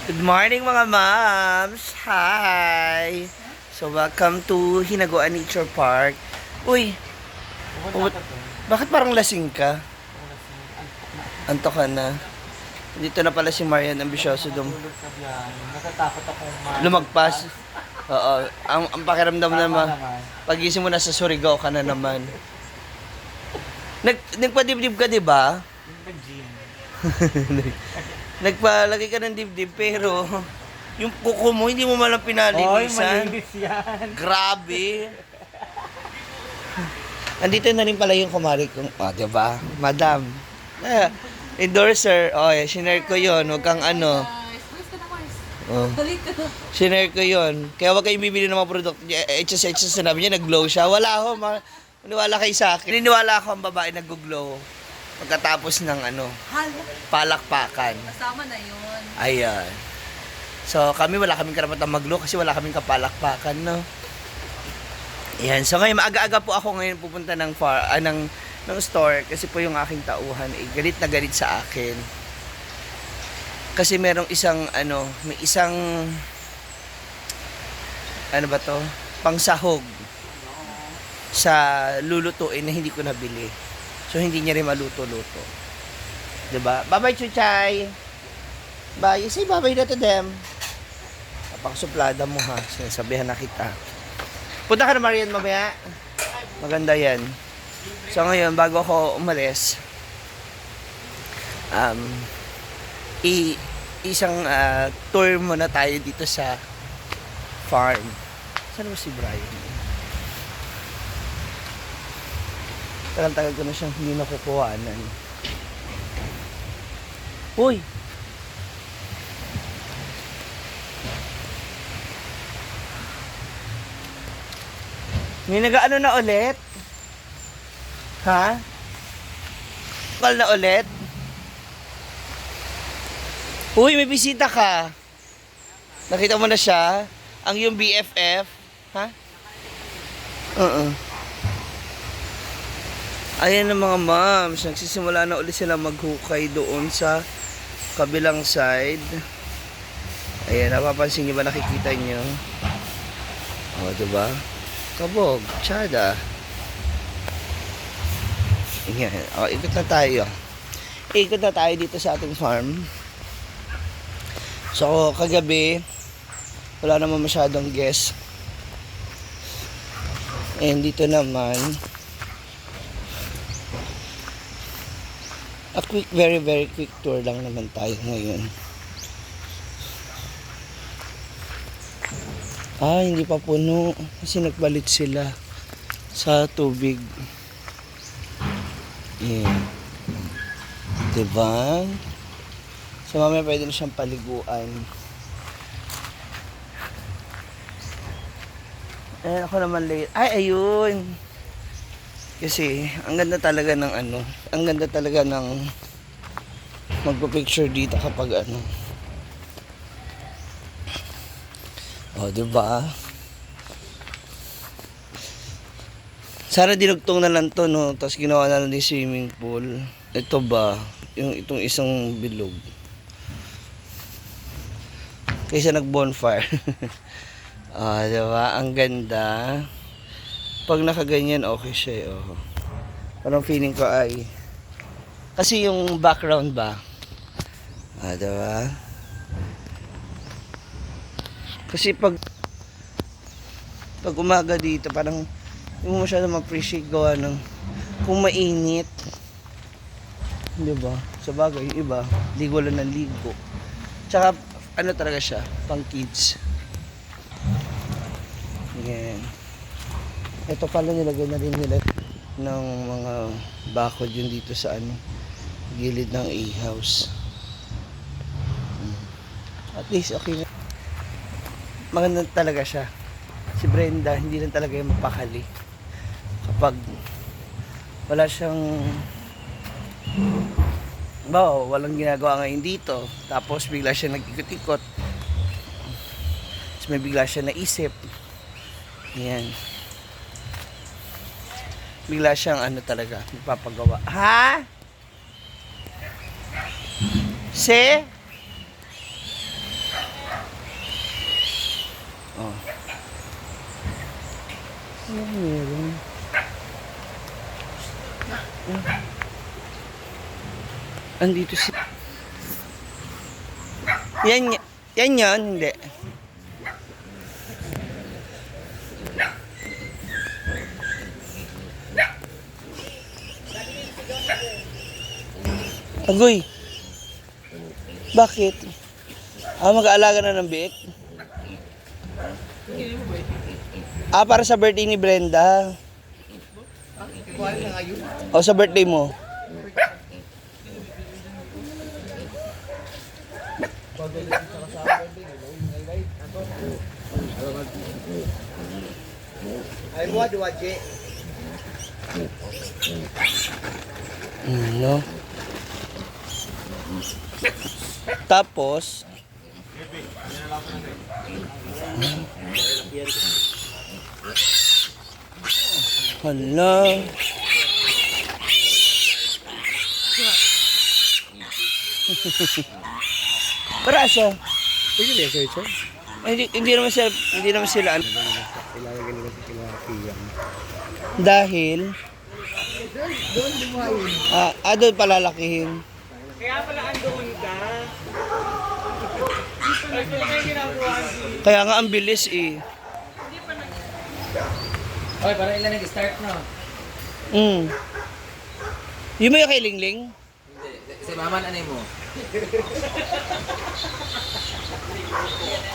Good morning mga moms! Hi! So welcome to Hinaguan Nature Park. Uy, bakit parang lasing ka? Antok ka na. Dito na pala si Marian Ambisyoso Natatakot akong lumagpas. Oo, ang pakiramdam naman, pagising mo na sa Surigao ka na naman. Nagpadibdib ka, di ba? Nag-gym. Nagpalagay ka ng dibdib pero yung kuko mo hindi mo malang Oy, pinalinisan. malinis yan. Grabe. Andito na rin pala yung kumari kong, diba? Madam. Endorser. Sinare ko yun. Huwag kang ano. Mars ka na, Mars. Oh. Balik ka na. Sinare ko yun. Kaya huwag kayong bibili ng mga produkto. HS, sinabi niya, nag-glow siya. Wala ako. Maniwala kayo sa akin. Niniwala ako ang babae nag-glow. Pagkatapos ng Hala. palakpakan. Kasama na yun. Ayan. So, wala kaming karapatang mag-glow kasi wala kaming kapalakpakan, no? Ayan. So, ngayon, maaga-aga po ako ngayon pupunta ng store kasi po yung aking tauhan galit na galit sa akin. Kasi merong may isang ano ba to? Pangsahog sa lulutuin na hindi ko nabili. So, hindi niya rin maluto-luto. Diba? Bye-bye, Chuchay! Bye. Say bye-bye na to them. Napakasuplada mo ha. Sinasabihan na kita. Punta ka na Marian mamaya. Maganda yan. So ngayon, bago ako umalis, isang tour muna tayo dito sa farm. Saan mo si Brian? Tagal-tagal ko na siyang hindi nakukuhanan. Uy! May nag-ano na ulit? Ha? Call na ulit? Uy, may bisita ka. Nakita mo na siya? Ang yung BFF? Ha? Ayan ang mga moms. Nagsisimula na ulit sila maghukay doon sa kabilang side. Ayan, napapansin niyo ba? Nakikita niyo? O, diba? Kabog, tsada. Ayan. O, ikot na tayo. Ikot na tayo dito sa ating farm. So, kagabi, wala naman masyadong guest. And dito naman, a quick, very quick tour lang naman tayo ngayon. Hindi pa puno kasi nagbalit sila sa tubig. Yeah. Diba? So mamaya pwede na siyang paliguan. Ako naman late. Ayun. Kasi ang ganda talaga ng ang ganda talaga ng magpo-picture dito kapag diba? Sana dinugtong na lang to, no? Tapos ginawa na lang din swimming pool. Ito ba? Itong isang bilog. Kaysa nag-bonfire. Diba? Ang ganda. Pag nakaganyan, okay siya. Parang feeling ko ay... Kasi yung background ba? Diba? Kasi pag umaga dito, parang hindi mo masyado ma-appreciate gawa ng kung mainit. Diba? Sa bagay, yung iba, ligo lang ng ligo. Tsaka, talaga siya, pang kids. Yan. Ito pala nilagay na rin nila ng mga bakod yun dito sa gilid ng A-house. At least, okay na. Maganda talaga siya. Si Brenda, hindi lang talaga yung mapakali. Kapag wala siyang walang ginagawa ngayon dito, tapos bigla siya nag-ikot-ikot, tapos may bigla siya naisip, yan, bigla siyang talaga magpapagawa. Ha? Se? Oh. Ano meron? Andito si... Yan yan, hindi. Agoy. Bakit? Mag-aalaga na ng biik? Para sa birthday ni Brenda. O sa birthday mo? Ay, buwan, duwaje. No. Tapos, hala. Para asa? Pwede ba kayo, sir? Hindi naman sila. Ilalagay nila sa kinakiyang. Dahil, Doon bumayin. doon palalakihin. Kaya pala andoon ka. Ay, pala kayo ginagawa. Kaya nga ang bilis eh. Okay, parang ilan nag-start na. Yung mo yung kay Lingling? Hindi. Si Maman, ano mo?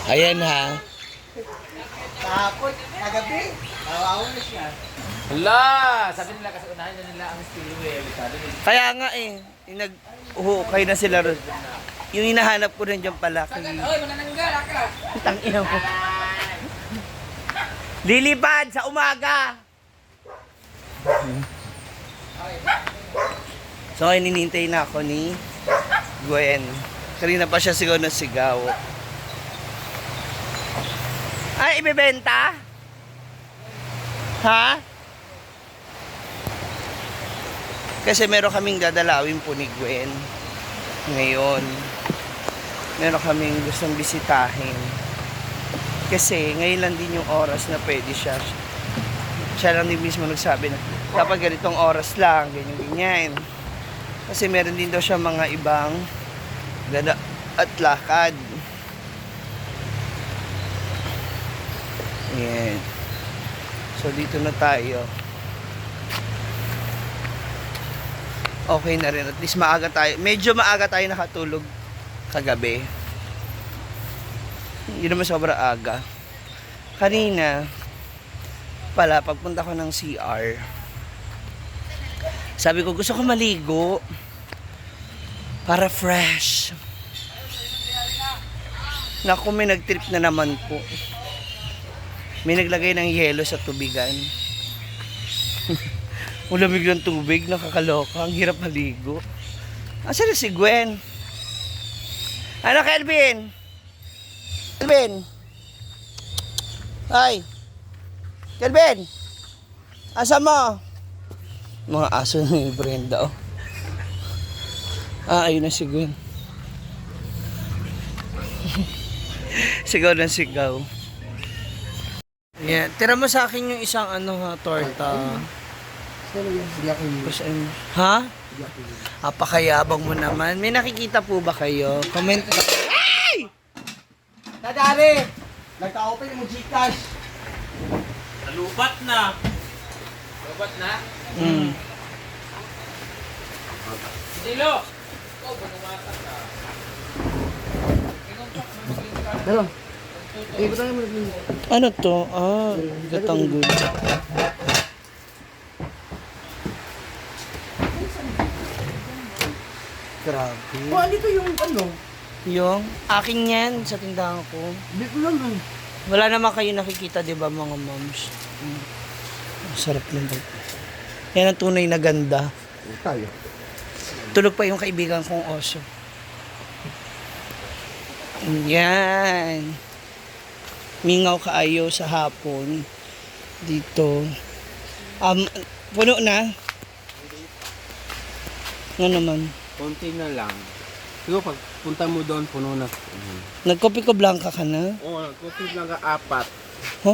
Ayan ha. Kahapon, kagabi. Kawawa na siya. Hala! Sabi nila kasi unahin na nila ang Stillwell. Sabi nila, Kaya nga eh. Yung nag-uhukay na sila ron. Yung hinahanap ko rin dyan pala. oy, manananggal ka! Tangina mo. Lilipad sa umaga. So, ininintay na ako ni Gwen. Kanina pa siya sigaw na sigaw. Ay, ibebenta? Ha? Kasi meron kaming dadalawin po ni Gwen. Ngayon. Meron kaming gustong bisitahin. Kasi ngayon lang din yung oras na pwede siya. Siya lang din mismo nagsabi na dapat ganitong oras lang, ganyan-ganyan. Kasi meron din daw siya mga ibang dada at lakad. Ayan. So dito na tayo. Okay na rin. At least maaga tayo. Medyo maaga tayo nakatulog kagabi. Hindi naman sobra aga. Kanina, pala, pagpunta ko ng CR, sabi ko, gusto ko maligo. Para fresh. Naku, may nagtrip na naman po. May naglagay ng yelo sa tubigan. Ulamig ng tubig, nakakaloka. Ang hirap maligo. Asan na si Gwen? Ano, Kelvin? Kelvin? Ay! Kelvin! Asa mo? Mga aso ni Brenda, oh. Ayun na si Gwen. Sigaw na sigaw. Yeah, tira mo sa akin yung isang torta. Ha? Apakayabang mo naman. May nakikita po ba kayo? Comment. Ay! Dadari! Nagka-open mo Gcash. Lubat na! Lubat na? Mm. Dilo! Pero, ikot tayo mo. Ano to? Gatanggol. Grabe. Dito yung Yung akin yan sa tindahan ko. Dito lang lang. Wala naman kayo nakikita, di ba, mga moms? Ang sarap ng dito. Yan ang tunay na ganda. Tayo. Tulog pa yung kaibigan kong oso. Yan. Mingaw kaayo sa hapon. Dito. Puno na. Ano naman? Konti na lang. Siguro pag punta mo doon, puno na. Nagkopi ko blanca ka na? Oo, coffee lang ka 4. Ha?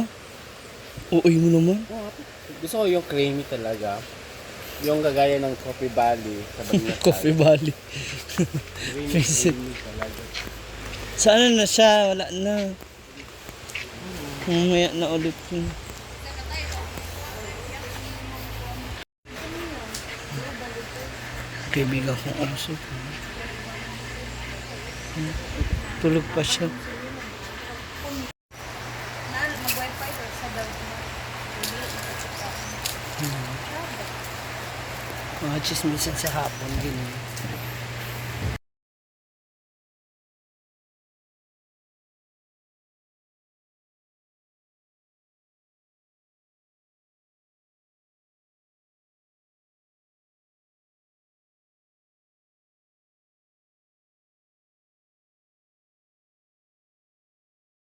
Uy mo naman. Gusto ko yung creamy talaga. Yung gagaya ng Coffee Valley sa Balinas. Coffee Valley. Creamy talaga. Saan na siya? Wala na. Mamaya na ulit yun. Kaibigan kong aso. Tulog pa siya. Mag-wifi or sa belt mo. Mga chismisan sa hapon din.